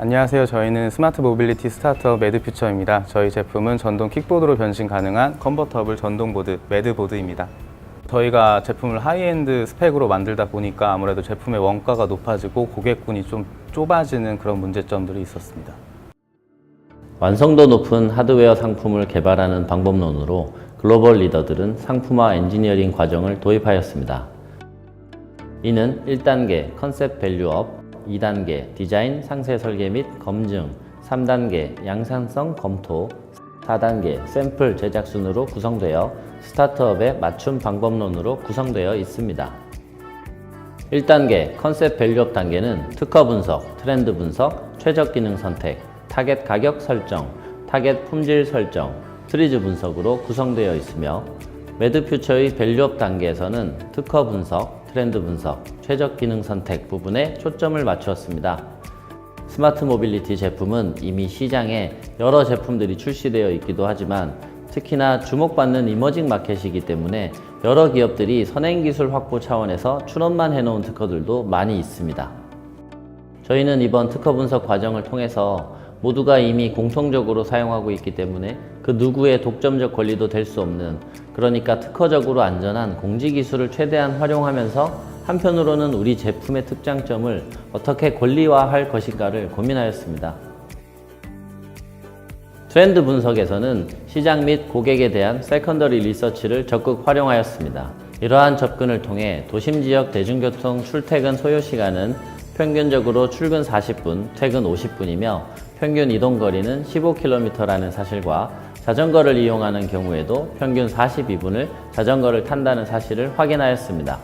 안녕하세요. 저희는 스마트 모빌리티 스타트업 매드퓨처입니다. 저희 제품은 전동 킥보드로 변신 가능한 컨버터블 전동보드, 매드보드입니다. 저희가 제품을 하이엔드 스펙으로 만들다 보니까 아무래도 제품의 원가가 높아지고 고객군이 좀 좁아지는 그런 문제점들이 있었습니다. 완성도 높은 하드웨어 상품을 개발하는 방법론으로 글로벌 리더들은 상품화 엔지니어링 과정을 도입하였습니다. 이는 1단계 컨셉 밸류업, 2단계 디자인 상세 설계 및 검증, 3단계 양산성 검토, 4단계 샘플 제작 순으로 구성되어 스타트업의 맞춤 방법론으로 구성되어 있습니다. 1단계 컨셉 밸류업 단계는 특허 분석, 트렌드 분석, 최적 기능 선택, 타겟 가격 설정, 타겟 품질 설정, 트리즈 분석으로 구성되어 있으며 매드퓨처의 밸류업 단계에서는 특허 분석, 트렌드 분석, 최적 기능 선택 부분에 초점을 맞추었습니다. 스마트 모빌리티 제품은 이미 시장에 여러 제품들이 출시되어 있기도 하지만 특히나 주목받는 이머징 마켓이기 때문에 여러 기업들이 선행기술 확보 차원에서 출원만 해놓은 특허들도 많이 있습니다. 저희는 이번 특허 분석 과정을 통해서 모두가 이미 공통적으로 사용하고 있기 때문에 그 누구의 독점적 권리도 될 수 없는, 그러니까 특허적으로 안전한 공지기술을 최대한 활용하면서 한편으로는 우리 제품의 특장점을 어떻게 권리화할 것인가를 고민하였습니다. 트렌드 분석에서는 시장 및 고객에 대한 세컨더리 리서치를 적극 활용하였습니다. 이러한 접근을 통해 도심 지역 대중교통 출퇴근 소요시간은 평균적으로 출근 40분, 퇴근 50분이며 평균 이동거리는 15km라는 사실과 자전거를 이용하는 경우에도 평균 42분을 자전거를 탄다는 사실을 확인하였습니다.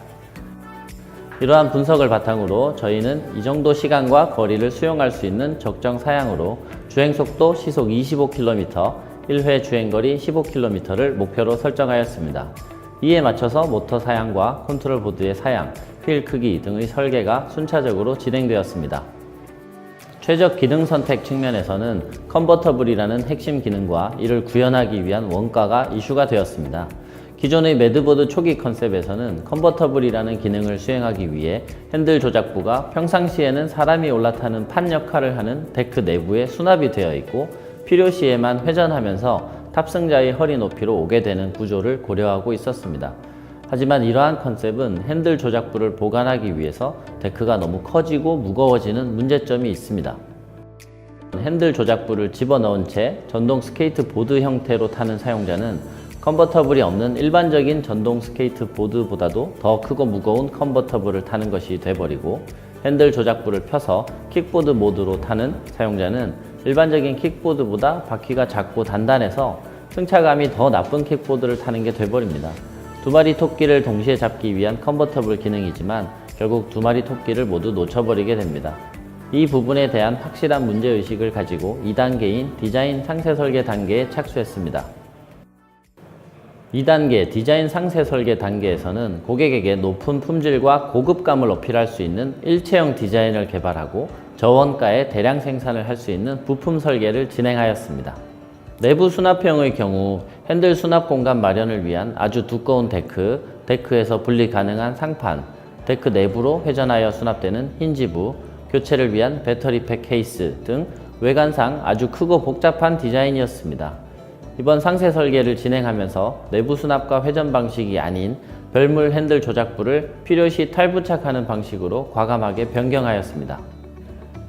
이러한 분석을 바탕으로 저희는 이 정도 시간과 거리를 수용할 수 있는 적정 사양으로 주행속도 시속 25km, 1회 주행거리 15km를 목표로 설정하였습니다. 이에 맞춰서 모터 사양과 컨트롤 보드의 사양, 휠 크기 등의 설계가 순차적으로 진행되었습니다. 최적 기능 선택 측면에서는 컨버터블이라는 핵심 기능과 이를 구현하기 위한 원가가 이슈가 되었습니다. 기존의 매드보드 초기 컨셉에서는 컨버터블이라는 기능을 수행하기 위해 핸들 조작부가 평상시에는 사람이 올라타는 판 역할을 하는 데크 내부에 수납이 되어 있고 필요시에만 회전하면서 탑승자의 허리 높이로 오게 되는 구조를 고려하고 있었습니다. 하지만 이러한 컨셉은 핸들 조작부를 보관하기 위해서 데크가 너무 커지고 무거워지는 문제점이 있습니다. 핸들 조작부를 집어넣은 채 전동 스케이트 보드 형태로 타는 사용자는 컨버터블이 없는 일반적인 전동 스케이트 보드보다도 더 크고 무거운 컨버터블을 타는 것이 돼버리고, 핸들 조작부를 펴서 킥보드 모드로 타는 사용자는 일반적인 킥보드보다 바퀴가 작고 단단해서 승차감이 더 나쁜 킥보드를 타는 게 돼버립니다. 두 마리 토끼를 동시에 잡기 위한 컨버터블 기능이지만 결국 두 마리 토끼를 모두 놓쳐버리게 됩니다. 이 부분에 대한 확실한 문제의식을 가지고 2단계인 디자인 상세 설계 단계에 착수했습니다. 2단계 디자인 상세 설계 단계에서는 고객에게 높은 품질과 고급감을 어필할 수 있는 일체형 디자인을 개발하고 저원가에 대량 생산을 할 수 있는 부품 설계를 진행하였습니다. 내부 수납형의 경우 핸들 수납 공간 마련을 위한 아주 두꺼운 데크에서 분리 가능한 상판, 데크 내부로 회전하여 수납되는 힌지부, 교체를 위한 배터리팩 케이스 등 외관상 아주 크고 복잡한 디자인이었습니다. 이번 상세 설계를 진행하면서 내부 수납과 회전 방식이 아닌 별물 핸들 조작부를 필요시 탈부착하는 방식으로 과감하게 변경하였습니다.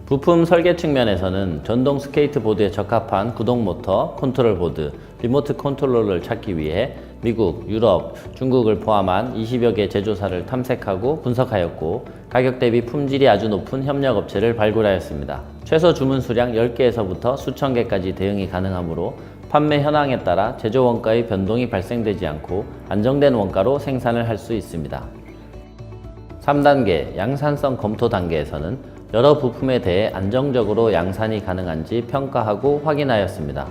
부품 설계 측면에서는 전동 스케이트보드에 적합한 구동 모터, 컨트롤 보드, 리모트 컨트롤러를 찾기 위해 미국, 유럽, 중국을 포함한 20여 개 제조사를 탐색하고 분석하였고, 가격 대비 품질이 아주 높은 협력 업체를 발굴하였습니다. 최소 주문 수량 10개에서부터 수천 개까지 대응이 가능하므로 판매 현황에 따라 제조 원가의 변동이 발생되지 않고 안정된 원가로 생산을 할 수 있습니다. 3단계 양산성 검토 단계에서는 여러 부품에 대해 안정적으로 양산이 가능한지 평가하고 확인하였습니다.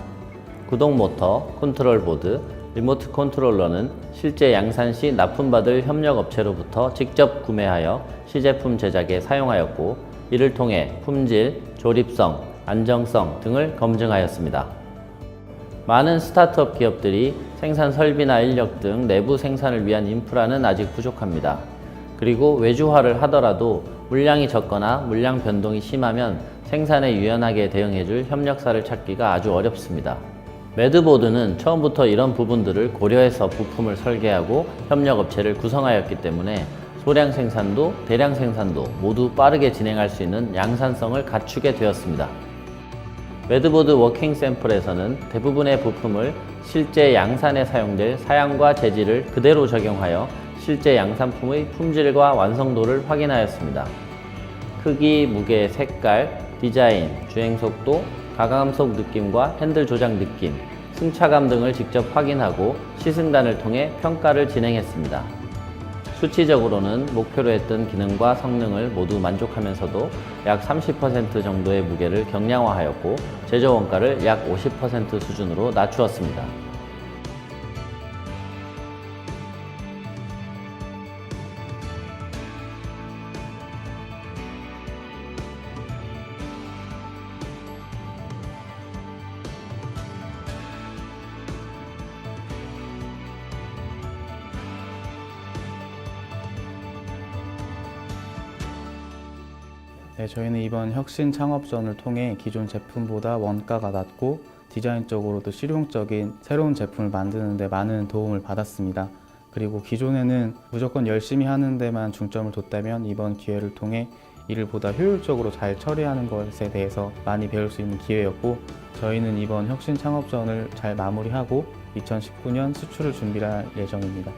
구동 모터, 컨트롤 보드, 리모트 컨트롤러는 실제 양산 시 납품받을 협력 업체로부터 직접 구매하여 시제품 제작에 사용하였고, 이를 통해 품질, 조립성, 안정성 등을 검증하였습니다. 많은 스타트업 기업들이 생산 설비나 인력 등 내부 생산을 위한 인프라는 아직 부족합니다. 그리고 외주화를 하더라도 물량이 적거나 물량 변동이 심하면 생산에 유연하게 대응해줄 협력사를 찾기가 아주 어렵습니다. 매드보드는 처음부터 이런 부분들을 고려해서 부품을 설계하고 협력업체를 구성하였기 때문에 소량 생산도 대량 생산도 모두 빠르게 진행할 수 있는 양산성을 갖추게 되었습니다. 매드보드 워킹 샘플에서는 대부분의 부품을 실제 양산에 사용될 사양과 재질을 그대로 적용하여 실제 양산품의 품질과 완성도를 확인하였습니다. 크기, 무게, 색깔, 디자인, 주행속도, 가감속 느낌과 핸들 조작 느낌, 승차감 등을 직접 확인하고 시승단을 통해 평가를 진행했습니다. 수치적으로는 목표로 했던 기능과 성능을 모두 만족하면서도 약 30% 정도의 무게를 경량화하였고 제조 원가를 약 50% 수준으로 낮추었습니다. 네, 저희는 이번 혁신 창업전을 통해 기존 제품보다 원가가 낮고 디자인적으로도 실용적인 새로운 제품을 만드는 데 많은 도움을 받았습니다. 그리고 기존에는 무조건 열심히 하는 데만 중점을 뒀다면 이번 기회를 통해 이를 보다 효율적으로 잘 처리하는 것에 대해서 많이 배울 수 있는 기회였고, 저희는 이번 혁신 창업전을 잘 마무리하고 2019년 수출을 준비할 예정입니다.